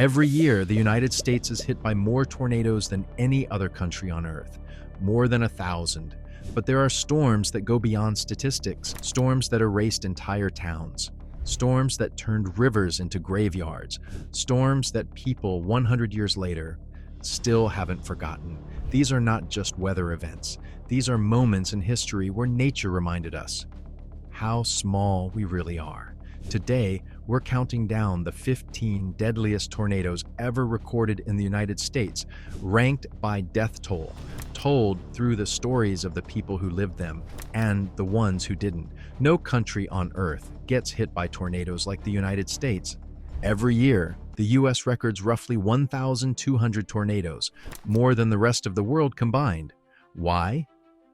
Every year, the United States is hit by more tornadoes than any other country on Earth, more than 1,000. But there are storms that go beyond statistics, storms that erased entire towns, storms that turned rivers into graveyards, storms that people 100 years later still haven't forgotten. These are not just weather events. These are moments in history where nature reminded us how small we really are. Today, we're counting down the 15 deadliest tornadoes ever recorded in the United States, ranked by death toll, told through the stories of the people who lived them and the ones who didn't. No country on Earth gets hit by tornadoes like the United States. Every year, the U.S. records roughly 1,200 tornadoes, more than the rest of the world combined. Why?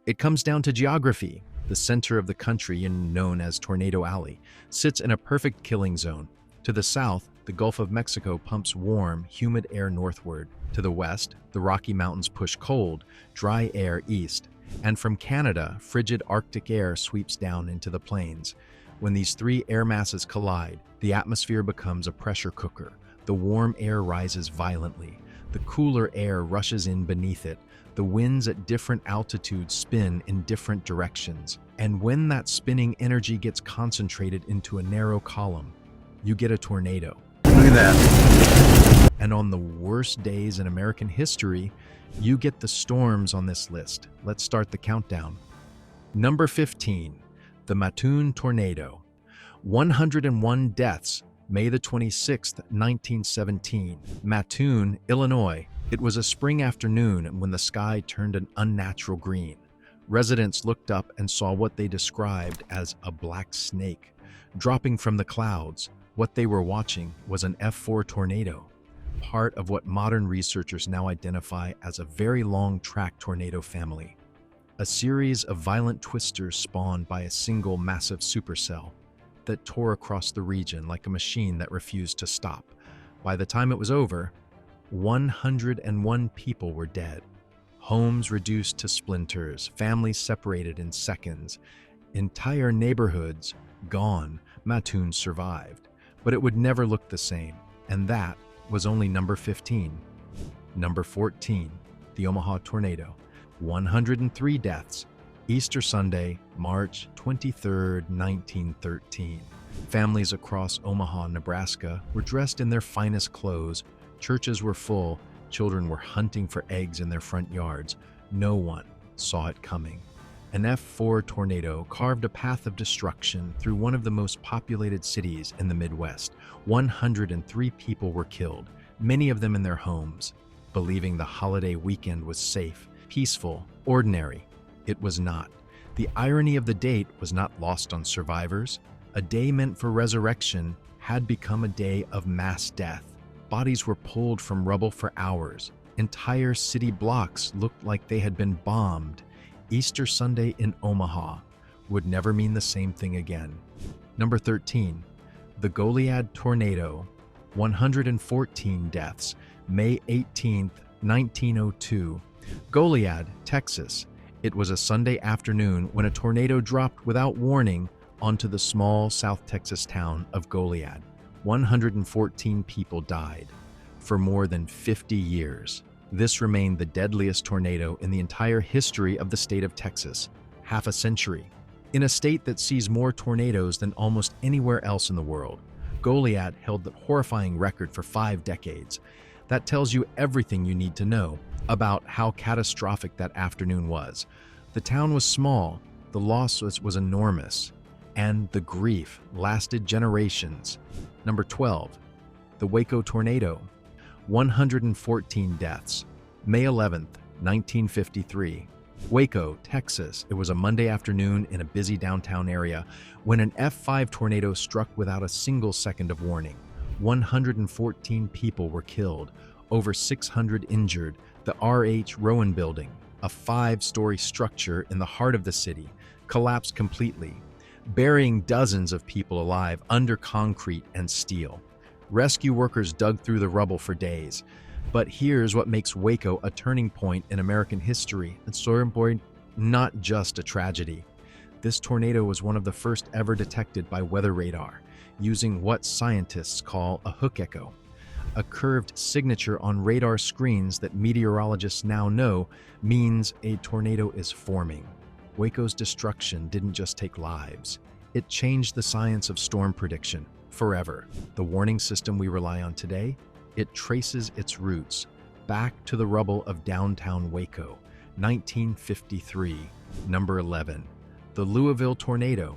It comes down to geography. The center of the country, known as Tornado Alley, sits in a perfect killing zone. To the south, the Gulf of Mexico pumps warm, humid air northward. To the west, the Rocky Mountains push cold, dry air east. And from Canada, frigid Arctic air sweeps down into the plains. When these three air masses collide, the atmosphere becomes a pressure cooker. The warm air rises violently. The cooler air rushes in beneath it. The winds at different altitudes spin in different directions. And when that spinning energy gets concentrated into a narrow column, you get a tornado. Look at that. And on the worst days in American history, you get the storms on this list. Let's start the countdown. Number 15, the Mattoon tornado. 101 deaths, May the 26th, 1917. Mattoon, Illinois. It was a spring afternoon when the sky turned an unnatural green. Residents looked up and saw what they described as a black snake dropping from the clouds. What they were watching was an F4 tornado, part of what modern researchers now identify as a very long-track tornado family, a series of violent twisters spawned by a single massive supercell that tore across the region like a machine that refused to stop. By the time it was over, 101 people were dead. Homes reduced to splinters, families separated in seconds, entire neighborhoods gone. Mattoon survived, but it would never look the same, and that was only number 15. Number 14, the Omaha tornado. 103 deaths, Easter Sunday, March 23, 1913. Families across Omaha, Nebraska were dressed in their finest clothes. Churches were full. Children were hunting for eggs in their front yards. No one saw it coming. An F4 tornado carved a path of destruction through one of the most populated cities in the Midwest. 103 people were killed, many of them in their homes, believing the holiday weekend was safe, peaceful, ordinary. It was not. The irony of the date was not lost on survivors. A day meant for resurrection had become a day of mass death. Bodies were pulled from rubble for hours. Entire city blocks looked like they had been bombed. Easter Sunday in Omaha would never mean the same thing again. Number 13, the Goliad tornado. 114 deaths, May 18, 1902. Goliad, Texas. It was a Sunday afternoon when a tornado dropped without warning onto the small South Texas town of Goliad. 114 people died. For more than 50 years, this remained the deadliest tornado in the entire history of the state of Texas, half a century. In a state that sees more tornadoes than almost anywhere else in the world, Goliad held the horrifying record for 5 decades. That tells you everything you need to know about how catastrophic that afternoon was. The town was small, the loss was enormous, and the grief lasted generations. Number 12, the Waco tornado. 114 deaths, May 11th, 1953. Waco, Texas. It was a Monday afternoon in a busy downtown area when an F5 tornado struck without a single second of warning. 114 people were killed, over 600 injured. The R.H. Rowan Building, a 5-story structure in the heart of the city, collapsed completely, burying dozens of people alive under concrete and steel. Rescue workers dug through the rubble for days. But here's what makes Waco a turning point in American history. It's so important, not just a tragedy. This tornado was one of the first ever detected by weather radar, using what scientists call a hook echo. a curved signature on radar screens that meteorologists now know means a tornado is forming. Waco's destruction didn't just take lives. It changed the science of storm prediction forever. The warning system we rely on today, it traces its roots back to the rubble of downtown Waco, 1953. Number 11. The Louisville tornado,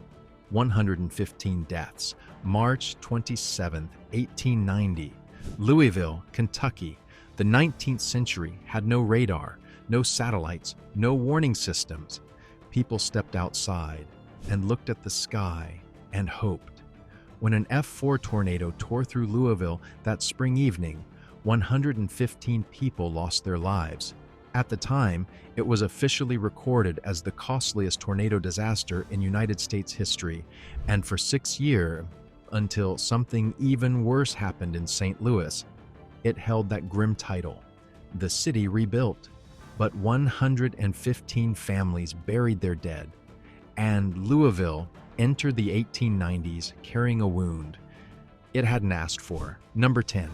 115 deaths, March 27, 1890. Louisville, Kentucky. The 19th century had no radar, no satellites, no warning systems. People stepped outside and looked at the sky and hoped. When an F4 tornado tore through Louisville that spring evening, 115 people lost their lives. At the time, it was officially recorded as the costliest tornado disaster in United States history, and for 6 years, until something even worse happened in St. Louis, it held that grim title. The city rebuilt, but 115 families buried their dead, and Louisville entered the 1890s carrying a wound it hadn't asked for. Number 10.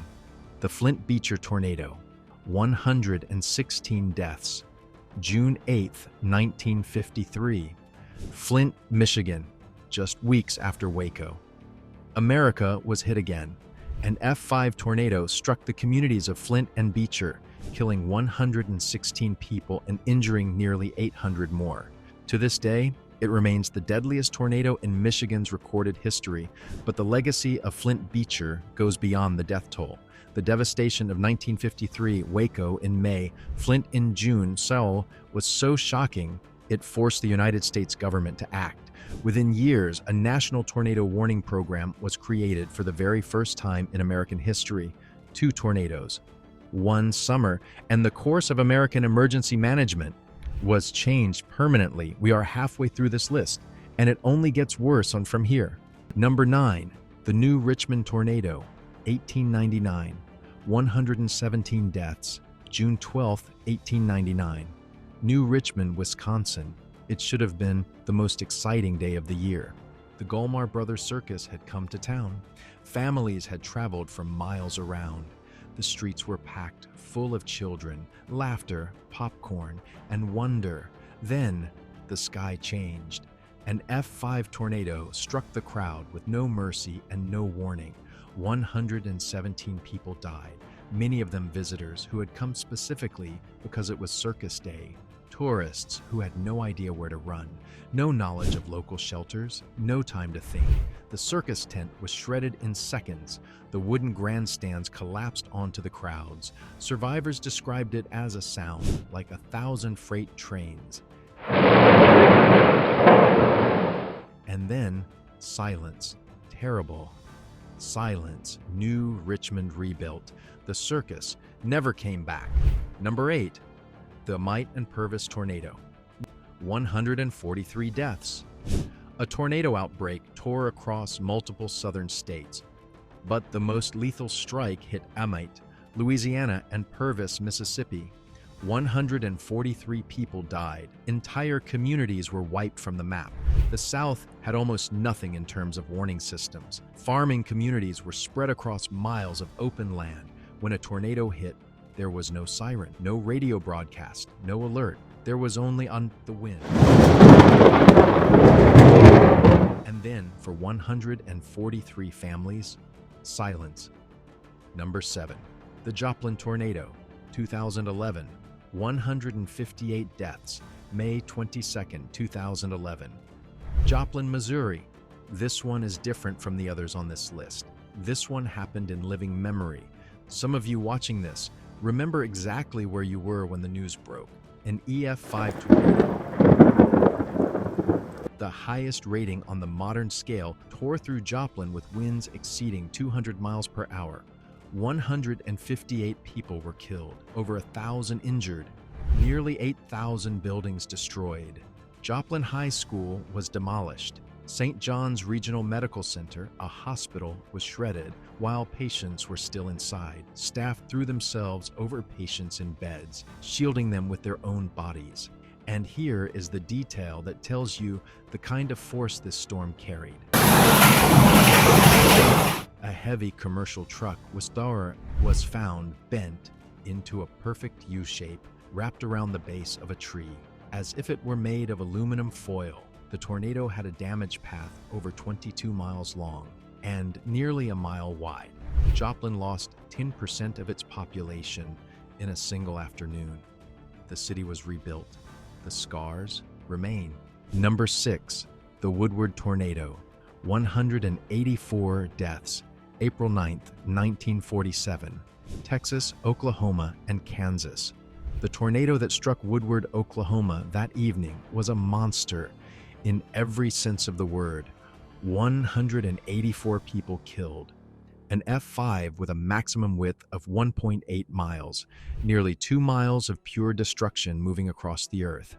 The Flint Beecher tornado, 116 deaths, June 8, 1953. Flint, Michigan, just weeks after Waco. America was hit again. An F5 tornado struck the communities of Flint and Beecher, killing 116 people and injuring nearly 800 more. To this day, it remains the deadliest tornado in Michigan's recorded history, but the legacy of Flint Beecher goes beyond the death toll. The devastation of 1953 Waco in May, Flint in June, Seoul was so shocking it forced the United States government to act. Within years, a national tornado warning program was created for the very first time in American history. 2 tornadoes, 1 summer, and the course of American emergency management was changed permanently. We are halfway through this list, and it only gets worse on from here. Number 9, the New Richmond tornado, 1899, 117 deaths, June 12, 1899. New Richmond, Wisconsin. It should have been the most exciting day of the year. The Gulmar Brothers Circus had come to town. Families had traveled from miles around. The streets were packed, full of children, laughter, popcorn, and wonder. Then, the sky changed. An F5 tornado struck the crowd with no mercy and no warning. 117 people died, many of them visitors who had come specifically because it was circus day. Tourists who had no idea where to run, no knowledge of local shelters, no time to think. The circus tent was shredded in seconds. The wooden grandstands collapsed onto the crowds. Survivors described it as a sound like 1,000 freight trains. And then, silence. Terrible silence. New Richmond rebuilt. The circus never came back. Number 8. The Mite and Purvis tornado, 143 deaths. A tornado outbreak tore across multiple southern states, but the most lethal strike hit Amite, Louisiana, and Purvis, Mississippi. 143 people died. Entire communities were wiped from the map. The South had almost nothing in terms of warning systems. Farming communities were spread across miles of open land. When a tornado hit, there was no siren, no radio broadcast, no alert. There was only on the wind. And then, for 143 families, silence. Number 7. The Joplin tornado, 2011. 158 deaths, May 22, 2011. Joplin, Missouri. This one is different from the others on this list. This one happened in living memory. Some of you watching this remember exactly where you were when the news broke. An EF5 tornado, the highest rating on the modern scale, tore through Joplin with winds exceeding 200 miles per hour. 158 people were killed, over 1,000 injured, nearly 8,000 buildings destroyed. Joplin High School was demolished. St. John's Regional Medical Center, a hospital, was shredded while patients were still inside. Staff threw themselves over patients in beds, shielding them with their own bodies. And here is the detail that tells you the kind of force this storm carried. A heavy commercial truck was found bent into a perfect U shape, wrapped around the base of a tree. As if it were made of aluminum foil, the tornado had a damage path over 22 miles long and nearly a mile wide. Joplin lost 10% of its population in a single afternoon. The city was rebuilt. The scars remain. Number 6, the Woodward tornado. 184 deaths. April 9th, 1947. Texas, Oklahoma, and Kansas. The tornado that struck Woodward, Oklahoma that evening was a monster in every sense of the word. 184 people killed. An F5 with a maximum width of 1.8 miles, nearly 2 miles of pure destruction moving across the earth.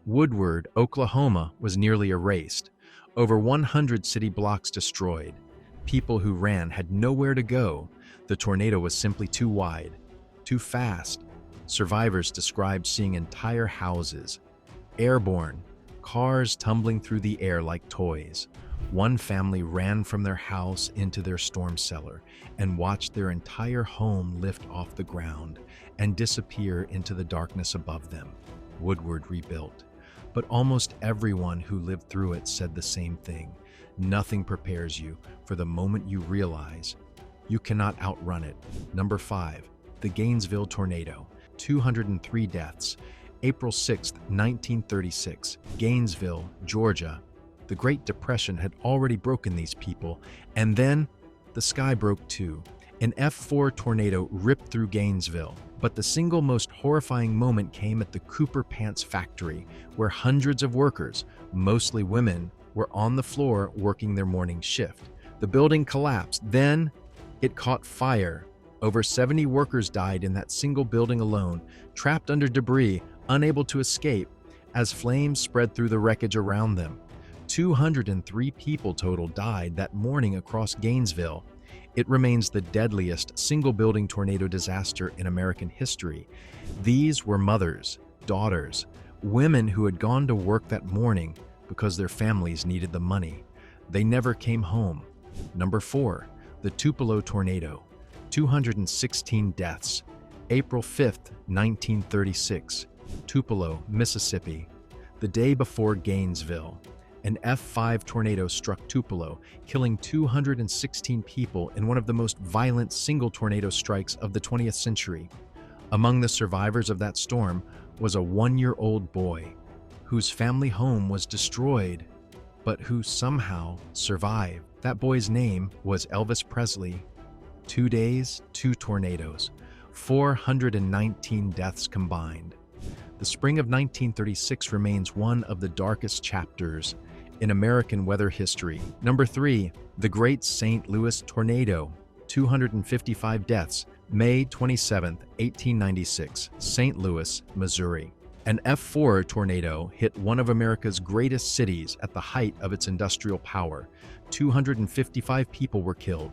Woodward, Oklahoma was nearly erased. Over 100 city blocks destroyed. People who ran had nowhere to go. The tornado was simply too wide, too fast. Survivors described seeing entire houses airborne, cars tumbling through the air like toys. One family ran from their house into their storm cellar and watched their entire home lift off the ground and disappear into the darkness above them. Woodward rebuilt. But almost everyone who lived through it said the same thing. Nothing prepares you for the moment you realize you cannot outrun it. Number 5, the Gainesville tornado. 203 deaths. April 6, 1936, Gainesville, Georgia. The Great Depression had already broken these people, and then the sky broke too. An F4 tornado ripped through Gainesville, but the single most horrifying moment came at the Cooper Pants factory, where hundreds of workers, mostly women, were on the floor working their morning shift. The building collapsed. Then it caught fire. Over 70 workers died in that single building alone, trapped under debris, unable to escape, as flames spread through the wreckage around them. 203 people total died that morning across Gainesville. It remains the deadliest single-building tornado disaster in American history. These were mothers, daughters, women who had gone to work that morning because their families needed the money. They never came home. Number 4, the Tupelo tornado. 216 deaths. April 5th, 1936, Tupelo, Mississippi. The day before Gainesville, an F5 tornado struck Tupelo, killing 216 people in one of the most violent single tornado strikes of the 20th century. Among the survivors of that storm was a 1-year-old boy whose family home was destroyed, but who somehow survived. That boy's name was Elvis Presley. 2 days, 2 tornadoes, 419 deaths combined. The spring of 1936 remains one of the darkest chapters in American weather history. Number 3, the Great St. Louis Tornado. 255 deaths. May 27, 1896, St. Louis, Missouri. An F4 tornado hit one of America's greatest cities at the height of its industrial power. 255 people were killed.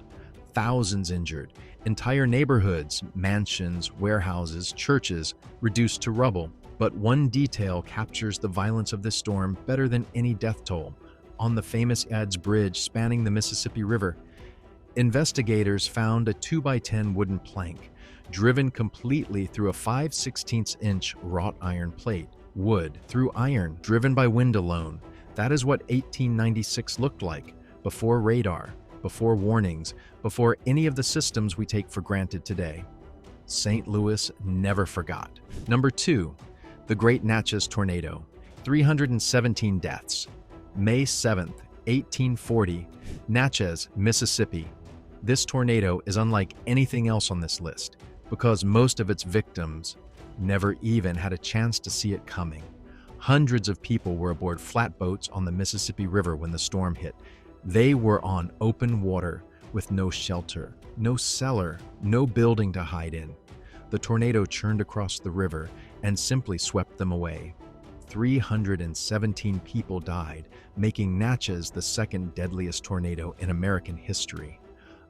Thousands injured. Entire neighborhoods, mansions, warehouses, churches reduced to rubble. But one detail captures the violence of this storm better than any death toll. On the famous Eads Bridge spanning the Mississippi River, investigators found a 2x10 wooden plank driven completely through a 5/16" wrought iron plate. Wood through iron, driven by wind alone. That is what 1896 looked like, before radar, before warnings, before any of the systems we take for granted today. St. Louis never forgot. Number 2, the Great Natchez Tornado. 317 deaths. May 7th, 1840, Natchez, Mississippi. This tornado is unlike anything else on this list because most of its victims never even had a chance to see it coming. Hundreds of people were aboard flatboats on the Mississippi River when the storm hit. They were on open water with no shelter, no cellar, no building to hide in. The tornado churned across the river and simply swept them away. 317 people died, making Natchez the second deadliest tornado in American history.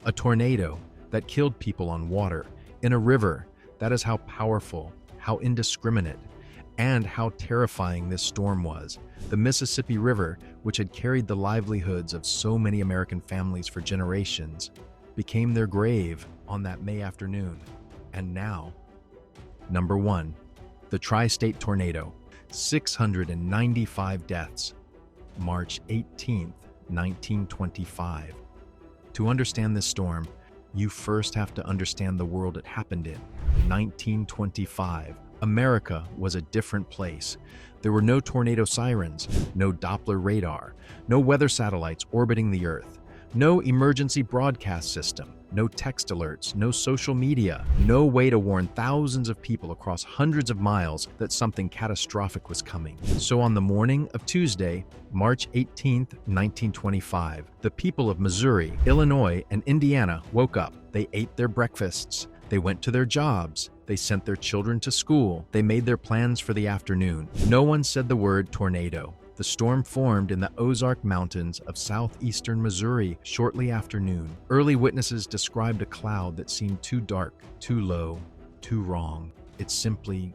A tornado that killed people on water, in a river. That is how powerful, how indiscriminate, and how terrifying this storm was. The Mississippi River, which had carried the livelihoods of so many American families for generations, became their grave on that May afternoon. And now, number 1, the Tri-State Tornado, 695 deaths, March 18th, 1925. To understand this storm, you first have to understand the world it happened in. 1925. America was a different place. There were no tornado sirens, no Doppler radar, no weather satellites orbiting the Earth, no emergency broadcast system, no text alerts, no social media, no way to warn thousands of people across hundreds of miles that something catastrophic was coming. So on the morning of Tuesday, March 18th, 1925, the people of Missouri, Illinois, and Indiana woke up. They ate their breakfasts. They went to their jobs. They sent their children to school. They made their plans for the afternoon. No one said the word tornado. The storm formed in the Ozark Mountains of southeastern Missouri shortly after noon. Early witnesses described a cloud that seemed too dark, too low, too wrong. It simply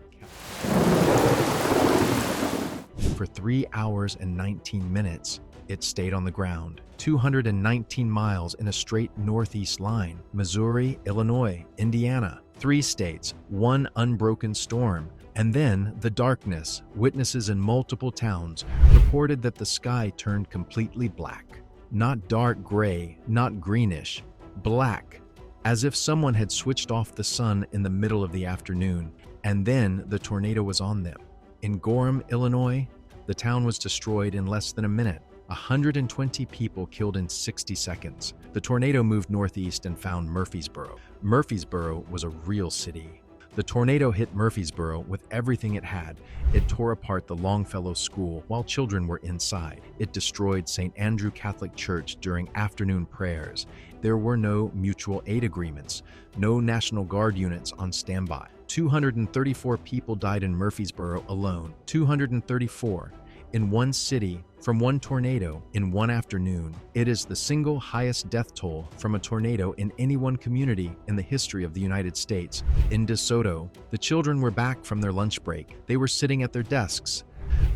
for 3 hours and 19 minutes, it stayed on the ground, 219 miles in a straight northeast line. Missouri, Illinois, Indiana, 3 states, 1 unbroken storm. And then the darkness. Witnesses in multiple towns reported that the sky turned completely black. Not dark gray, not greenish, black, as if someone had switched off the sun in the middle of the afternoon. And then the tornado was on them. In Gorham, Illinois, the town was destroyed in less than a minute. 120 people killed in 60 seconds. The tornado moved northeast and found Murfreesboro. Murfreesboro was a real city. The tornado hit Murfreesboro with everything it had. It tore apart the Longfellow School while children were inside. It destroyed St. Andrew Catholic Church during afternoon prayers. There were no mutual aid agreements, no National Guard units on standby. 234 people died in Murfreesboro alone. 234 in one city from one tornado in one afternoon. It is the single highest death toll from a tornado in any one community in the history of the United States. In DeSoto, the children were back from their lunch break. They were sitting at their desks.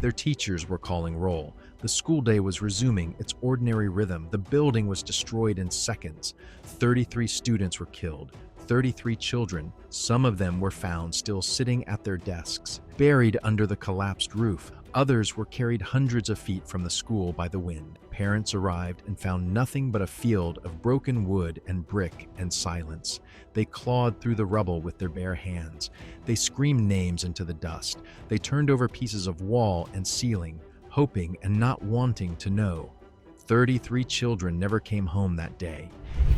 Their teachers were calling roll. The school day was resuming its ordinary rhythm. The building was destroyed in seconds. 33 students were killed. 33 children, some of them were found still sitting at their desks, buried under the collapsed roof. Others were carried hundreds of feet from the school by the wind. Parents arrived and found nothing but a field of broken wood and brick and silence. They clawed through the rubble with their bare hands. They screamed names into the dust. They turned over pieces of wall and ceiling, hoping and not wanting to know. 33 children never came home that day.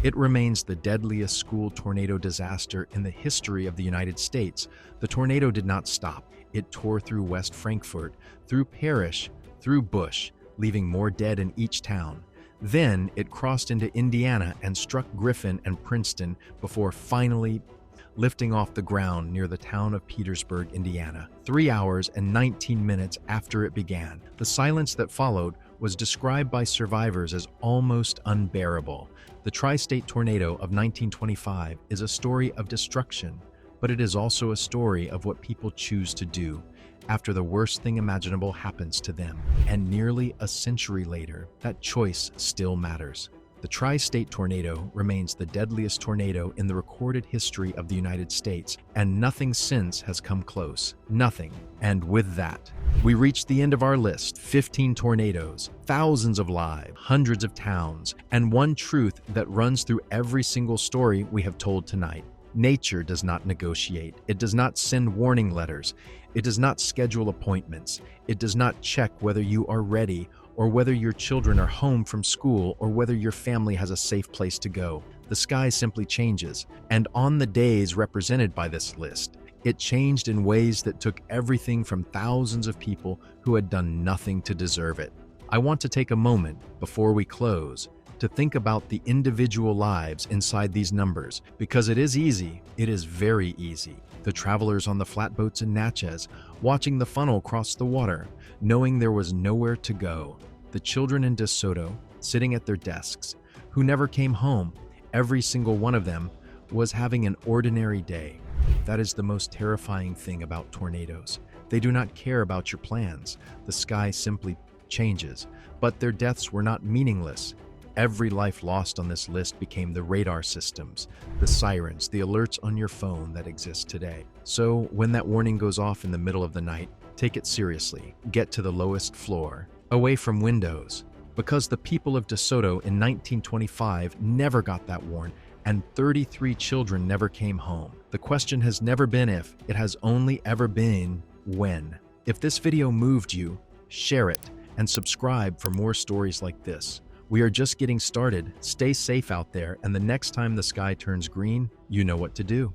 It remains the deadliest school tornado disaster in the history of the United States. The tornado did not stop. It tore through West Frankfort, through Parrish, through Bush, leaving more dead in each town. Then it crossed into Indiana and struck Griffin and Princeton before finally lifting off the ground near the town of Petersburg, Indiana. 3 hours and 19 minutes after it began. The silence that followed was described by survivors as almost unbearable. The Tri-State Tornado of 1925 is a story of destruction, but it is also a story of what people choose to do after the worst thing imaginable happens to them. And nearly a century later, that choice still matters. The Tri-State Tornado remains the deadliest tornado in the recorded history of the United States, and nothing since has come close. Nothing. And with that, we reach the end of our list. 15 tornadoes, thousands of lives, hundreds of towns, and one truth that runs through every single story we have told tonight. Nature does not negotiate. It does not send warning letters. It does not schedule appointments. It does not check whether you are ready or whether your children are home from school or whether your family has a safe place to go. The sky simply changes. And on the days represented by this list, it changed in ways that took everything from thousands of people who had done nothing to deserve it. I want to take a moment before we close to think about the individual lives inside these numbers, because it is easy, it is very easy. The travelers on the flatboats in Natchez, watching the funnel cross the water, knowing there was nowhere to go. The children in DeSoto, sitting at their desks, who never came home. Every single one of them was having an ordinary day. That is the most terrifying thing about tornadoes. They do not care about your plans. The sky simply changes. But their deaths were not meaningless. Every life lost on this list became the radar systems, the sirens, the alerts on your phone that exist today. So when that warning goes off in the middle of the night, take it seriously. Get to the lowest floor, away from windows. Because the people of DeSoto in 1925 never got that warn, and 33 children never came home. The question has never been if, it has only ever been when. If this video moved you, share it and subscribe for more stories like this. We are just getting started. Stay safe out there, and the next time the sky turns green, you know what to do.